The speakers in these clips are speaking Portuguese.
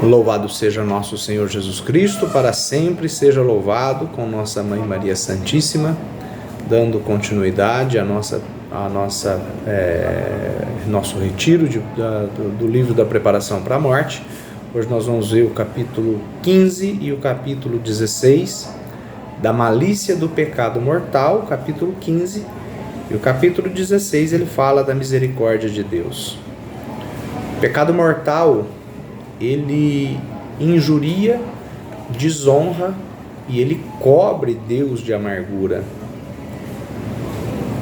Louvado seja nosso Senhor Jesus Cristo, para sempre seja louvado, com nossa Mãe Maria Santíssima, dando continuidade a nosso retiro do livro da preparação para a morte. Hoje nós vamos ver o capítulo 15 e o capítulo 16 da malícia do pecado mortal, capítulo 15, e o capítulo 16 ele fala da misericórdia de Deus. O pecado mortal, ele injuria, desonra e ele cobre Deus de amargura.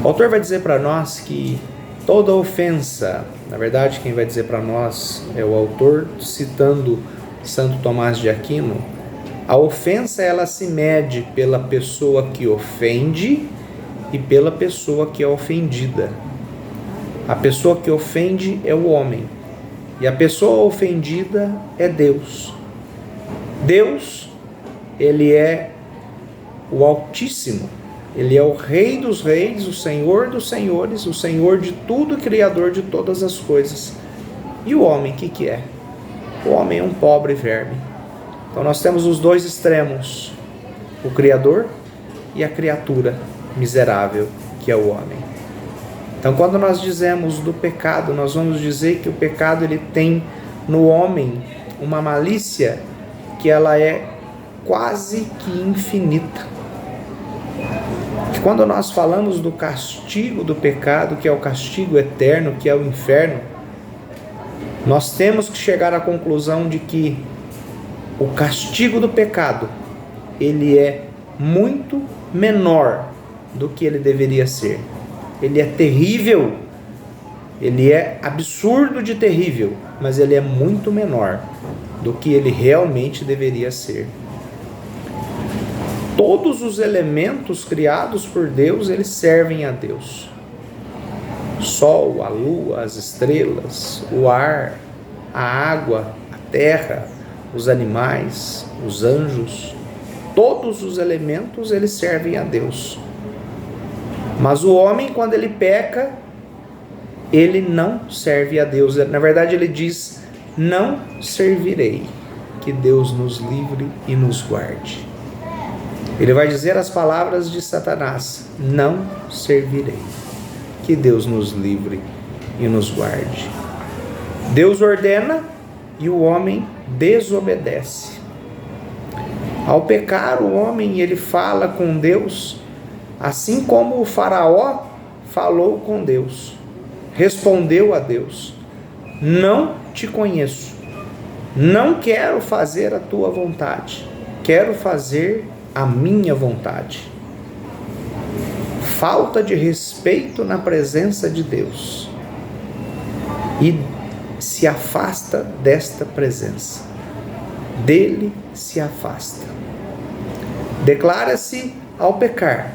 O autor vai dizer para nós que toda ofensa, na verdade quem vai dizer para nós é o autor, citando Santo Tomás de Aquino, a ofensa ela se mede pela pessoa que ofende e pela pessoa que é ofendida. A pessoa que ofende é o homem. E a pessoa ofendida é Deus. Deus, ele é o Altíssimo. Ele é o Rei dos Reis, o Senhor dos Senhores, o Senhor de tudo e Criador de todas as coisas. E o homem, o que é? O homem é um pobre verme. Então nós temos os dois extremos, o Criador e a criatura miserável, que é o homem. Então, quando nós dizemos do pecado, nós vamos dizer que o pecado ele tem no homem uma malícia que ela é quase que infinita. E quando nós falamos do castigo do pecado, que é o castigo eterno, que é o inferno, nós temos que chegar à conclusão de que o castigo do pecado, ele é muito menor do que ele deveria ser. Ele é terrível, ele é absurdo de terrível, mas ele é muito menor do que ele realmente deveria ser. Todos os elementos criados por Deus, eles servem a Deus. O sol, a lua, as estrelas, o ar, a água, a terra, os animais, os anjos, todos os elementos, eles servem a Deus. Mas o homem, quando ele peca, ele não serve a Deus. Na verdade, ele diz, não servirei. Que Deus nos livre e nos guarde. Ele vai dizer as palavras de Satanás, não servirei. Que Deus nos livre e nos guarde. Deus ordena e o homem desobedece. Ao pecar, o homem ele fala com Deus, assim como o faraó falou com Deus, respondeu a Deus, não te conheço, não quero fazer a tua vontade, quero fazer a minha vontade. Falta de respeito na presença de Deus e se afasta desta presença, dele se afasta, declara-se ao pecar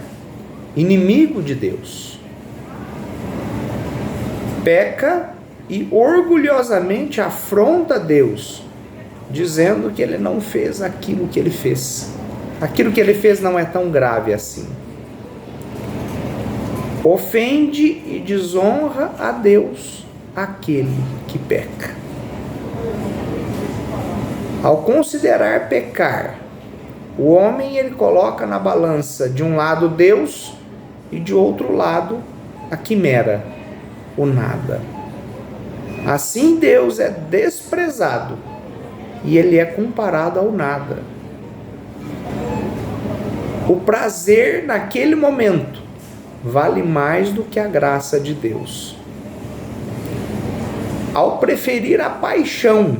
inimigo de Deus, peca e orgulhosamente afronta Deus, dizendo que ele não fez aquilo que ele fez. Aquilo que ele fez não é tão grave assim. Ofende e desonra a Deus aquele que peca. Ao considerar pecar, o homem ele coloca na balança de um lado Deus e de outro lado a quimera, o nada. Assim Deus é desprezado e ele é comparado ao nada. O prazer naquele momento vale mais do que a graça de Deus. Ao preferir a paixão,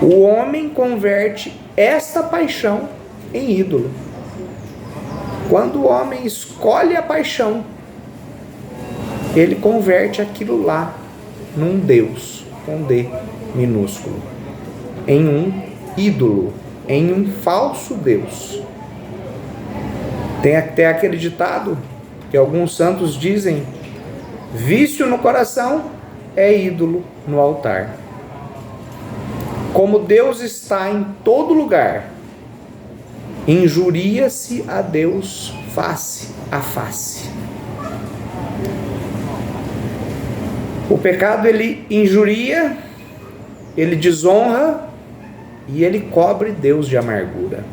o homem converte esta paixão em ídolo. Quando o homem escolhe a paixão, ele converte aquilo lá num Deus, com D minúsculo, em um ídolo, em um falso Deus. Tem até aquele ditado que alguns santos dizem, vício no coração é ídolo no altar. Como Deus está em todo lugar, injuria-se a Deus face a face. O pecado ele injuria ele desonra e ele cobre Deus de amargura.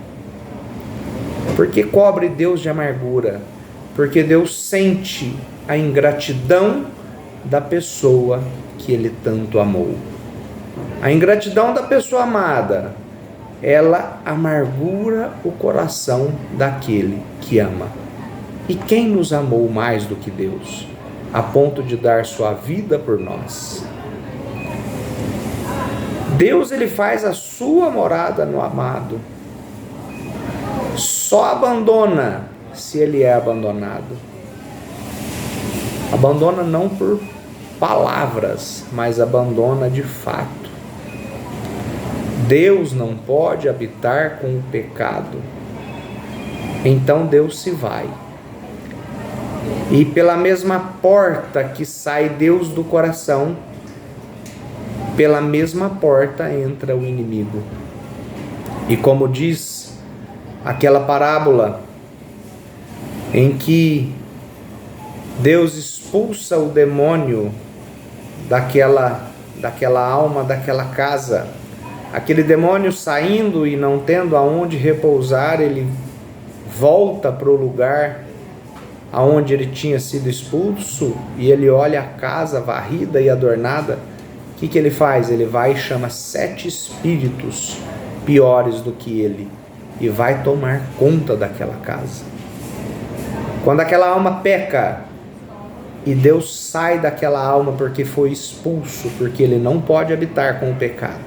Por que cobre Deus de amargura? Porque Deus sente a ingratidão da pessoa que ele tanto amou. A ingratidão da pessoa amada, ela amargura o coração daquele que ama. E quem nos amou mais do que Deus, a ponto de dar sua vida por nós? Deus, ele faz a sua morada no amado. Só abandona se ele é abandonado. Abandona não por palavras, mas abandona de fato. Deus não pode habitar com o pecado. Então Deus se vai. E pela mesma porta que sai Deus do coração, pela mesma porta entra o inimigo. E como diz aquela parábola em que Deus expulsa o demônio daquela alma, daquela casa, aquele demônio saindo e não tendo aonde repousar, ele volta para o lugar aonde ele tinha sido expulso e ele olha a casa varrida e adornada. O que ele faz? Ele vai e chama 7 espíritos piores do que ele e vai tomar conta daquela casa. Quando aquela alma peca e Deus sai daquela alma porque foi expulso, porque ele não pode habitar com o pecado,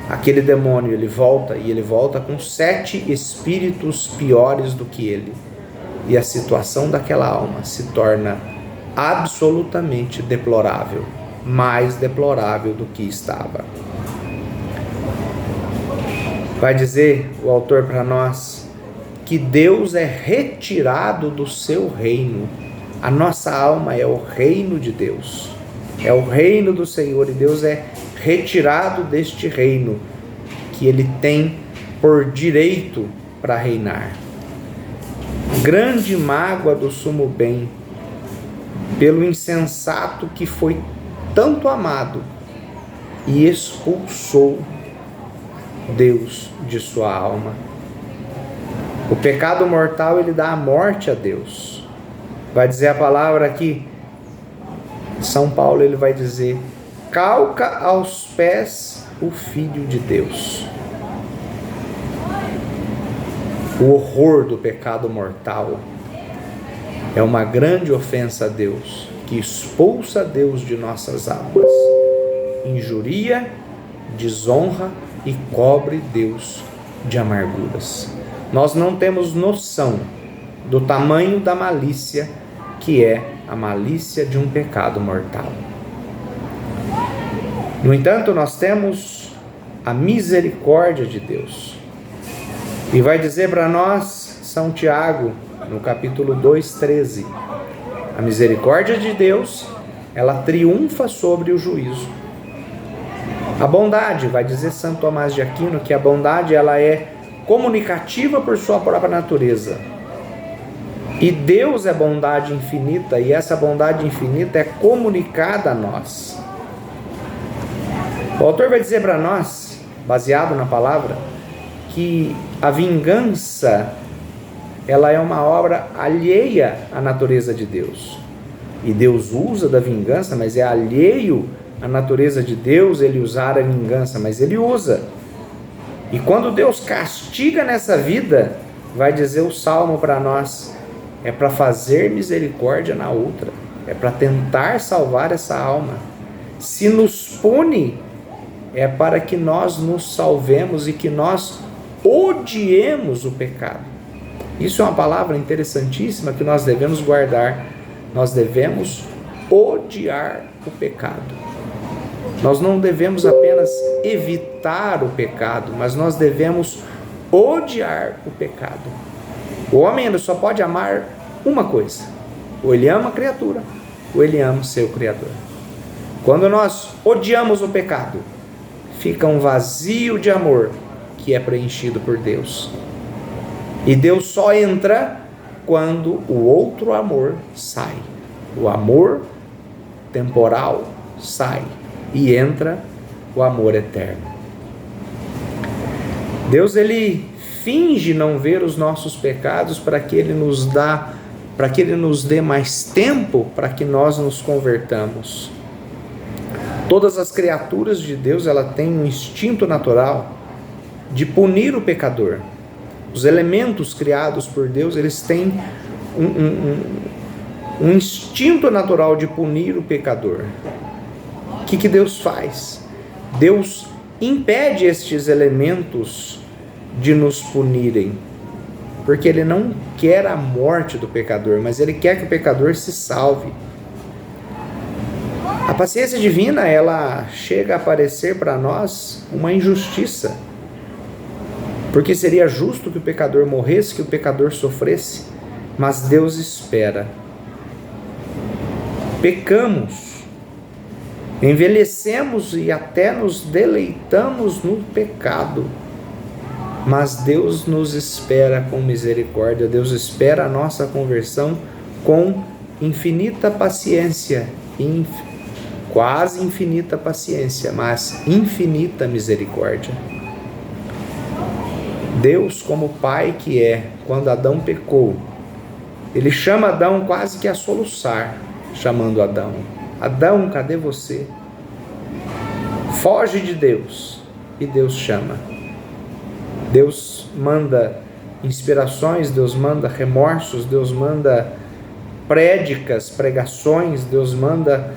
aquele demônio ele volta com 7 espíritos piores do que ele, e a situação daquela alma se torna absolutamente deplorável, mais deplorável do que estava. Vai dizer o autor para nós que Deus é retirado do seu reino. A nossa alma é o reino de Deus, é o reino do Senhor, e Deus é retirado deste reino que ele tem por direito para reinar. Grande mágoa do sumo bem pelo insensato que foi tanto amado e expulsou Deus de sua alma. O pecado mortal, ele dá a morte a Deus. Vai dizer a palavra aqui, São Paulo, ele vai dizer: calca aos pés o Filho de Deus. O horror do pecado mortal é uma grande ofensa a Deus, que expulsa Deus de nossas almas, injuria, desonra e cobre Deus de amarguras. Nós não temos noção do tamanho da malícia que é a malícia de um pecado mortal. No entanto, nós temos a misericórdia de Deus. E vai dizer para nós, São Tiago, no capítulo 2:13, a misericórdia de Deus, ela triunfa sobre o juízo. A bondade, vai dizer Santo Tomás de Aquino, que a bondade ela é comunicativa por sua própria natureza. E Deus é bondade infinita, e essa bondade infinita é comunicada a nós. O autor vai dizer para nós, baseado na palavra, que a vingança ela é uma obra alheia à natureza de Deus. E Deus usa da vingança, mas é alheio à natureza de Deus ele usar a vingança, mas ele usa. E quando Deus castiga nessa vida, vai dizer o Salmo para nós, é para fazer misericórdia na outra, é para tentar salvar essa alma. Se nos pune, é para que nós nos salvemos e que nós odiemos o pecado. Isso é uma palavra interessantíssima que nós devemos guardar. Nós devemos odiar o pecado. Nós não devemos apenas evitar o pecado, mas nós devemos odiar o pecado. O homem ele só pode amar uma coisa: ou ele ama a criatura, ou ele ama o seu Criador. Quando nós odiamos o pecado, fica um vazio de amor que é preenchido por Deus. E Deus só entra quando o outro amor sai. O amor temporal sai e entra o amor eterno. Deus, ele finge não ver os nossos pecados para que ele nos dê mais tempo para que nós nos convertamos. Todas as criaturas de Deus, ela tem um instinto natural de punir o pecador. Os elementos criados por Deus, eles têm um instinto natural de punir o pecador. O que Deus faz? Deus impede estes elementos de nos punirem, porque Ele não quer a morte do pecador, mas Ele quer que o pecador se salve. A paciência divina, ela chega a parecer para nós uma injustiça, porque seria justo que o pecador morresse, que o pecador sofresse, mas Deus espera. Pecamos, envelhecemos e até nos deleitamos no pecado, mas Deus nos espera com misericórdia. Deus espera a nossa conversão com infinita paciência, quase infinita paciência, mas infinita misericórdia. Deus, como Pai que é, quando Adão pecou, Ele chama Adão quase que a soluçar, chamando Adão: Adão, cadê você? Foge de Deus. E Deus chama. Deus manda inspirações, Deus manda remorsos, Deus manda pregações, Deus manda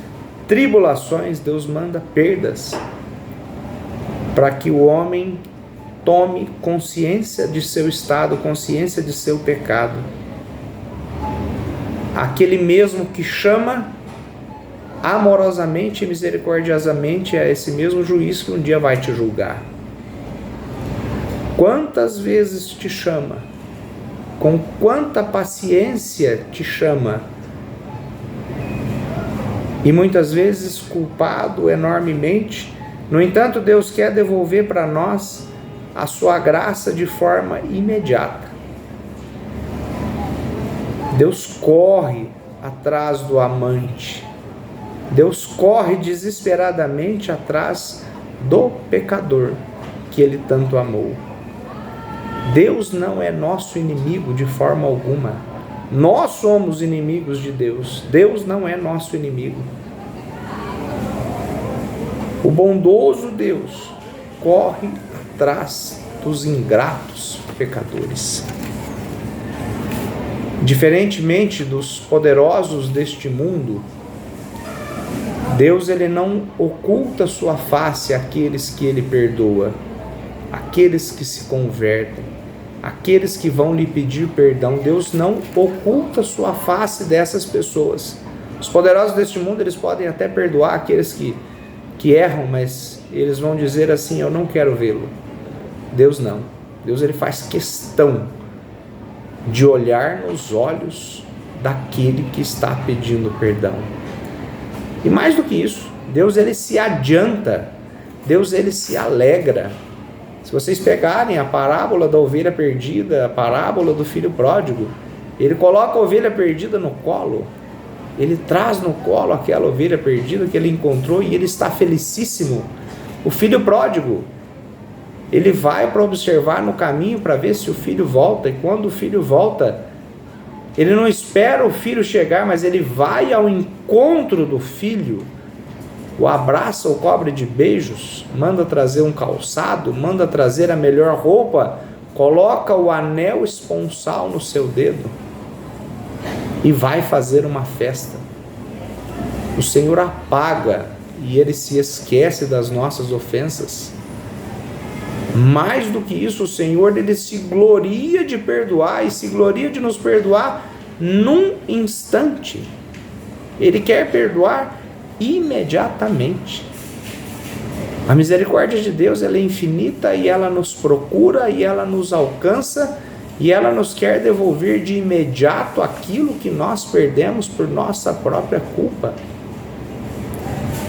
tribulações, Deus manda perdas, para que o homem tome consciência de seu estado, consciência de seu pecado. Aquele mesmo que chama amorosamente e misericordiosamente é esse mesmo juiz que um dia vai te julgar. Quantas vezes te chama? Com quanta paciência te chama? E muitas vezes culpado enormemente. No entanto, Deus quer devolver para nós a sua graça de forma imediata. Deus corre atrás do amante. Deus corre desesperadamente atrás do pecador que Ele tanto amou. Deus não é nosso inimigo de forma alguma. Nós somos inimigos de Deus. Deus não é nosso inimigo. O bondoso Deus corre atrás dos ingratos pecadores. Diferentemente dos poderosos deste mundo, Deus, ele não oculta sua face àqueles que Ele perdoa, àqueles que se convertem, àqueles que vão lhe pedir perdão. Deus não oculta sua face dessas pessoas. Os poderosos deste mundo, eles podem até perdoar aqueles que erram, mas eles vão dizer assim: eu não quero vê-lo. Deus não. Deus, ele faz questão de olhar nos olhos daquele que está pedindo perdão. E mais do que isso, Deus, ele se adianta, Deus, ele se alegra. Se vocês pegarem a parábola da ovelha perdida, a parábola do filho pródigo, ele coloca a ovelha perdida no colo, ele traz no colo aquela ovelha perdida que ele encontrou e ele está felicíssimo. O filho pródigo, ele vai para observar no caminho para ver se o filho volta, e quando o filho volta, ele não espera o filho chegar, mas ele vai ao encontro do filho, o abraça, o cobre de beijos, manda trazer um calçado, manda trazer a melhor roupa, coloca o anel esponsal no seu dedo e vai fazer uma festa. O Senhor apaga e Ele se esquece das nossas ofensas. Mais do que isso, o Senhor, ele se gloria de perdoar e se gloria de nos perdoar num instante. Ele quer perdoar imediatamente. A misericórdia de Deus, ela é infinita e ela nos procura e ela nos alcança e ela nos quer devolver de imediato aquilo que nós perdemos por nossa própria culpa.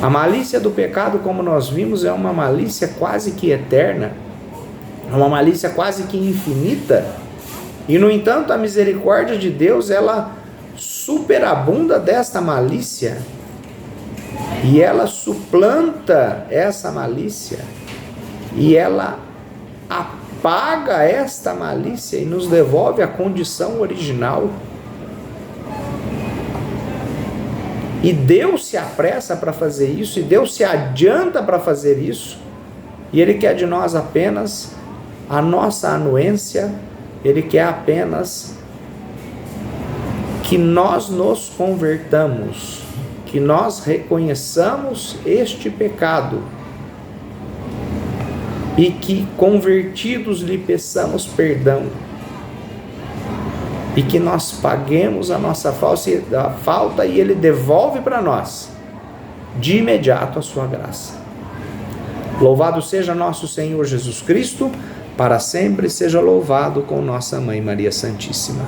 A malícia do pecado, como nós vimos, é uma malícia quase que eterna, é uma malícia quase que infinita, e no entanto a misericórdia de Deus, ela superabunda desta malícia, E ela suplanta essa malícia, e ela apaga esta malícia e nos devolve a condição original. E Deus se apressa para fazer isso, e Deus se adianta para fazer isso, e Ele quer de nós apenas a nossa anuência, Ele quer apenas que nós nos convertamos, que nós reconheçamos este pecado, e que convertidos lhe peçamos perdão, e que nós paguemos a nossa falta e Ele devolve para nós de imediato a sua graça. Louvado seja nosso Senhor Jesus Cristo, para sempre seja louvado com nossa Mãe Maria Santíssima.